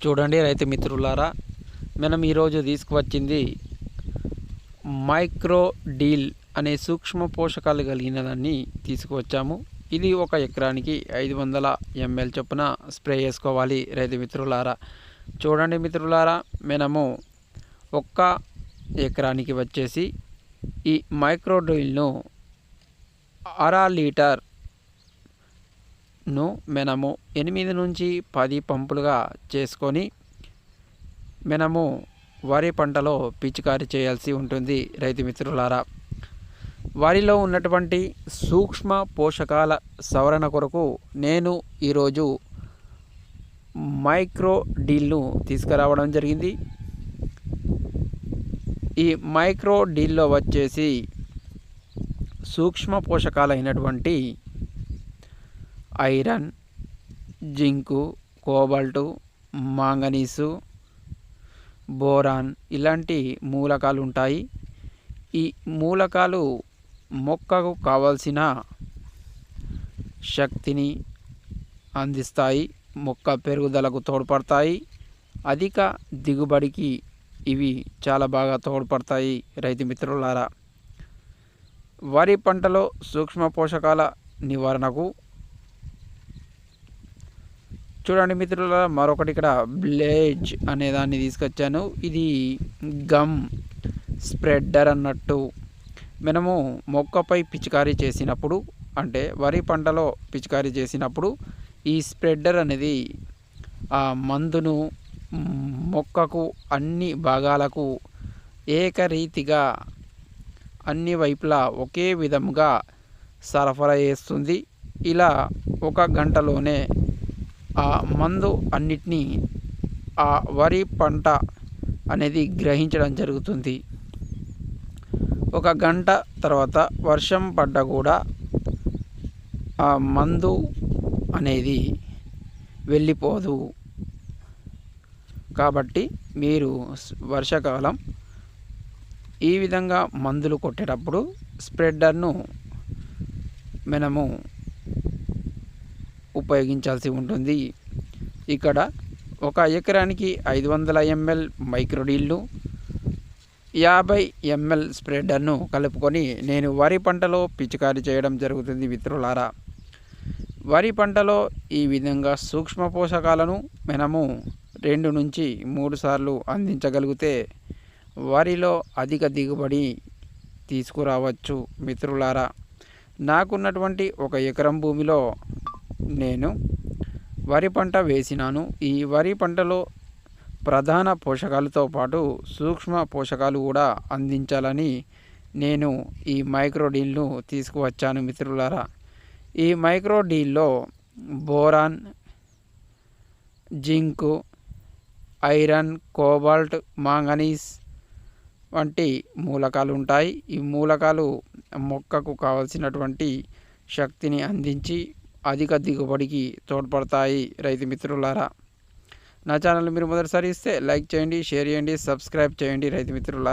చూడండి రైతు మిత్రులారా, మనం ఈరోజు తీసుకువచ్చింది మైక్రో డీల్ అనే సూక్ష్మ పోషకాలు కలిగిన దాన్ని తీసుకువచ్చాము. ఇది ఒక ఎకరానికి 500 ml చొప్పున స్ప్రే చేసుకోవాలి రైతు మిత్రులారా. చూడండి మిత్రులారా, మనము ఒక్క ఎకరానికి వచ్చేసి ఈ మైక్రో డీల్ను 1/2 లీటర్ను మనము 8 నుంచి 10 పంపులుగా చేసుకొని మనము వరి పంటలో పిచికారీ చేయాల్సి ఉంటుంది రైతు మిత్రులారా. వరిలో ఉన్నటువంటి సూక్ష్మ పోషకాల సవరణ కొరకు నేను ఈరోజు మైక్రో డీల్ను తీసుకురావడం జరిగింది. ఈ మైక్రో డీల్లో వచ్చేసి సూక్ష్మ పోషకాలైనటువంటి iron, zinc, cobalt, manganese, boron ఇలాంటి మూలకాలు ఉంటాయి. ఈ మూలకాలు మొక్కకు కావాల్సిన శక్తిని అందిస్తాయి, మొక్క పెరుగుదలకు తోడ్పడతాయి, అధిక దిగుబడికి ఇవి చాలా బాగా తోడ్పడతాయి రైతు మిత్రులారా. వరి పంటలో సూక్ష్మ పోషకాల నివారణకు చూడండి మిత్రులారా, మరొకటి ఇక్కడ బ్లేజ్ అనే దాన్ని తీసుకొచ్చాను. ఇది గమ్ స్ప్రెడ్డర్ అన్నట్టు. మనము మొక్కపై పిచికారీ చేసినప్పుడు, అంటే వరి పంటలో పిచికారీ చేసినప్పుడు ఈ స్ప్రెడ్డర్ అనేది ఆ మందును మొక్కకు అన్ని భాగాలకు ఏకరీతిగా అన్ని వైపులా ఒకే విధముగా సరఫరా చేస్తుంది. ఇలా 1 గంటలోనే ఆ మందు అన్నిటినీ ఆ వరి పంట అనేది గ్రహించడం జరుగుతుంది. 1 గంట తర్వాత వర్షం పడ్డా కూడా ఆ మందు అనేది వెళ్ళిపోదు. కాబట్టి మీరు వర్షాకాలం ఈ విధంగా మందులు కొట్టేటప్పుడు స్ప్రెడ్డర్ను మనము ఉపయోగించాల్సి ఉంటుంది. ఇక్కడ 1 ఎకరానికి 500 ml మైక్రోడీల్ను 50 ml స్ప్రెడ్డర్ను కలుపుకొని నేను వరి పంటలో పిచికారీ చేయడం జరుగుతుంది మిత్రులారా. వరి పంటలో ఈ విధంగా సూక్ష్మ పోషకాలను మనము 2 నుంచి 3 సార్లు అందించగలిగితే వరిలో అధిక దిగుబడి తీసుకురావచ్చు మిత్రులారా. నాకున్నటువంటి 1 ఎకరం భూమిలో నేను వరి పంట వేసినాను. ఈ వరి పంటలో ప్రధాన పోషకాలతో పాటు సూక్ష్మ పోషకాలు కూడా అందించాలని నేను ఈ మైక్రో డీల్ను తీసుకువచ్చాను మిత్రులారా. ఈ మైక్రో డీల్లో boron, zinc, iron, cobalt, manganese వంటి మూలకాలు ఉంటాయి. ఈ మూలకాలు మొక్కకు కావలసినటువంటి శక్తిని అందించి అధిక దిగుబడికి తోడ్పడతాయి రైతు మిత్రులారా. నా ఛానల్ మీరు మొదటిసారి ఇస్తే లైక్ చేయండి, షేర్ చేయండి, సబ్స్క్రైబ్ చేయండి రైతు మిత్రులారా.